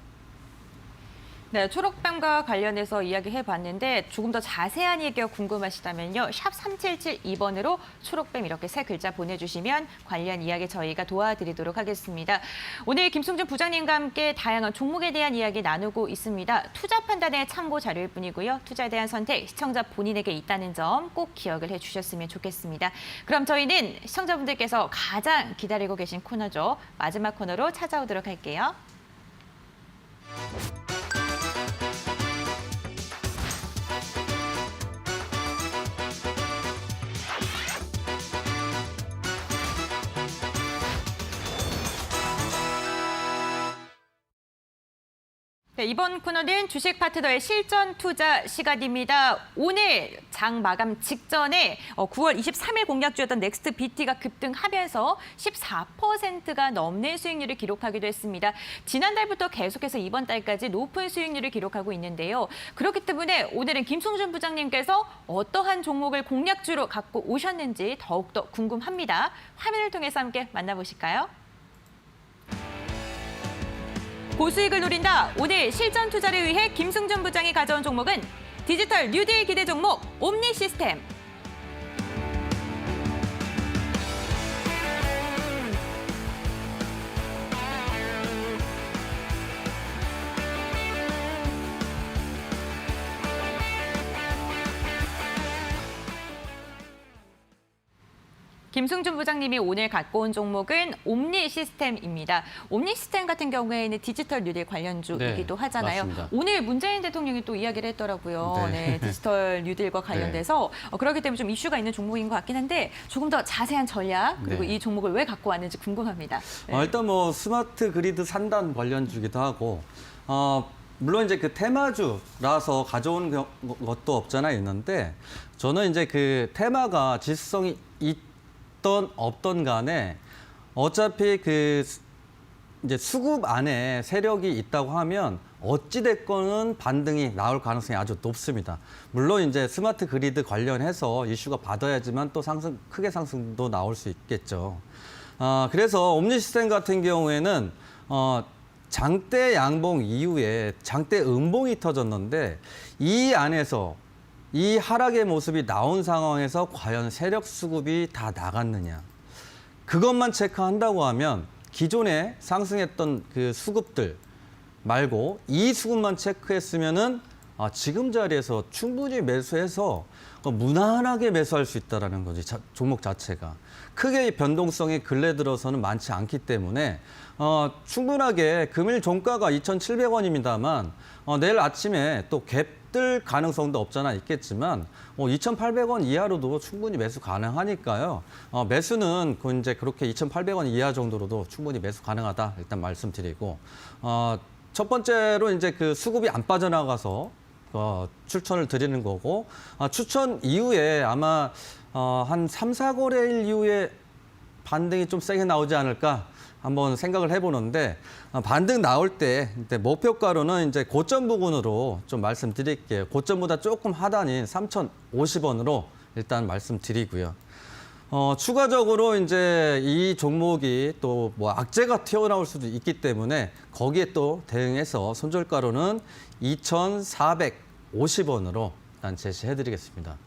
S1: 네, 초록뱀과 관련해서 이야기해봤는데 조금 더 자세한 얘기가 궁금하시다면요. 샵 3772번으로 초록뱀 이렇게 세 글자 보내주시면 관련 이야기 저희가 도와드리도록 하겠습니다. 오늘 김승준 부장님과 함께 다양한 종목에 대한 이야기 나누고 있습니다. 투자 판단의 참고 자료일 뿐이고요. 투자에 대한 선택 시청자 본인에게 있다는 점 꼭 기억을 해주셨으면 좋겠습니다. 그럼 저희는 시청자분들께서 가장 기다리고 계신 코너죠. 마지막 코너로 찾아오도록 할게요. 네, 이번 코너는 주식 파트너의 실전 투자 시간입니다. 오늘 장 마감 직전에 9월 23일 공략주였던 넥스트 BT가 급등하면서 14%가 넘는 수익률을 기록하기도 했습니다. 지난달부터 계속해서 이번 달까지 높은 수익률을 기록하고 있는데요. 그렇기 때문에 오늘은 김승준 부장님께서 어떠한 종목을 공략주로 갖고 오셨는지 더욱더 궁금합니다. 화면을 통해서 함께 만나보실까요? 고수익을 노린다. 오늘 실전 투자를 위해 김승준 부장이 가져온 종목은 디지털 뉴딜 기대 종목 옴니 시스템. 김승준 부장님이 오늘 갖고 온 종목은 옴니 시스템입니다. 옴니 시스템 같은 경우에는 디지털 뉴딜 관련주이기도
S2: 네,
S1: 하잖아요.
S2: 맞습니다.
S1: 오늘 문재인 대통령이 또 이야기를 했더라고요.
S2: 네.
S1: 네, 디지털 뉴딜과 관련돼서 그렇기 때문에 좀 이슈가 있는 종목인 것 같긴 한데 조금 더 자세한 전략 그리고
S2: 네.
S1: 이 종목을 왜 갖고 왔는지 궁금합니다. 네.
S2: 일단 뭐 스마트 그리드 산단 관련주기도 하고 물론 이제 그 테마주라서 가져온 것도 없잖아 있는데 저는 이제 그 테마가 지수성이 있던 없던 간에 어차피 그 이제 수급 안에 세력이 있다고 하면 어찌 됐건은 반등이 나올 가능성이 아주 높습니다. 물론 이제 스마트 그리드 관련해서 이슈가 받아야지만 또 크게 상승도 나올 수 있겠죠. 그래서 옴니 시스템 같은 경우에는 장대 양봉 이후에 장대 음봉이 터졌는데 이 안에서 이 하락의 모습이 나온 상황에서 과연 세력 수급이 다 나갔느냐. 그것만 체크한다고 하면 기존에 상승했던 그 수급들 말고 이 수급만 체크했으면은 지금 자리에서 충분히 매수해서 무난하게 매수할 수 있다는 거지, 종목 자체가. 크게 변동성이 근래 들어서는 많지 않기 때문에 충분하게 금일 종가가 2,700원입니다만 내일 아침에 또 갭들 가능성도 없잖아 있겠지만 2,800원 이하로도 충분히 매수 가능하니까요. 매수는 이제 그렇게 2,800원 이하 정도로도 충분히 매수 가능하다 일단 말씀드리고 첫 번째로 이제 그 수급이 안 빠져나가서 추천을 드리는 거고 추천 이후에 아마 한 3, 4거래일 이후에 반등이 좀 세게 나오지 않을까 한번 생각을 해보는데 반등 나올 때 목표가로는 이제 고점 부근으로 좀 말씀드릴게요. 고점보다 조금 하단인 3,050원으로 일단 말씀드리고요. 추가적으로 이제 이 종목이 또 뭐 악재가 튀어나올 수도 있기 때문에 거기에 또 대응해서 손절가로는 2,450원으로 일단 제시해드리겠습니다.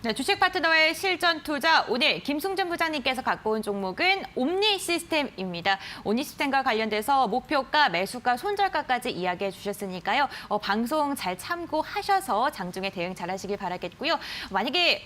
S1: 네, 주식 파트너의 실전 투자 오늘 김승준 부장님께서 갖고 온 종목은 옴니 시스템입니다. 옴니 시스템과 관련돼서 목표가, 매수가, 손절가까지 이야기해 주셨으니까요. 방송 잘 참고하셔서 장중에 대응 잘 하시길 바라겠고요. 만약에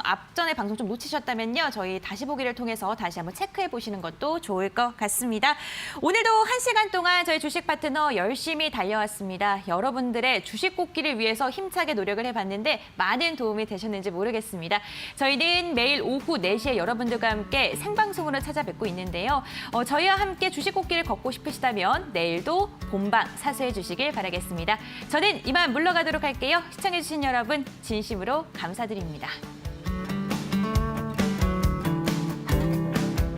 S1: 앞전에 방송 좀 놓치셨다면요. 저희 다시 보기를 통해서 다시 한번 체크해 보시는 것도 좋을 것 같습니다. 오늘도 1시간 동안 저희 주식 파트너 열심히 달려왔습니다. 여러분들의 주식 꽂기를 위해서 힘차게 노력을 해봤는데 많은 도움이 되셨는지 모르겠습니다. 저희는 매일 오후 4시에 여러분들과 함께 생방송으로 찾아뵙고 있는데요. 저희와 함께 주식 꽂기를 걷고 싶으시다면 내일도 본방 사수해 주시길 바라겠습니다. 저는 이만 물러가도록 할게요. 시청해 주신 여러분 진심으로 감사드립니다.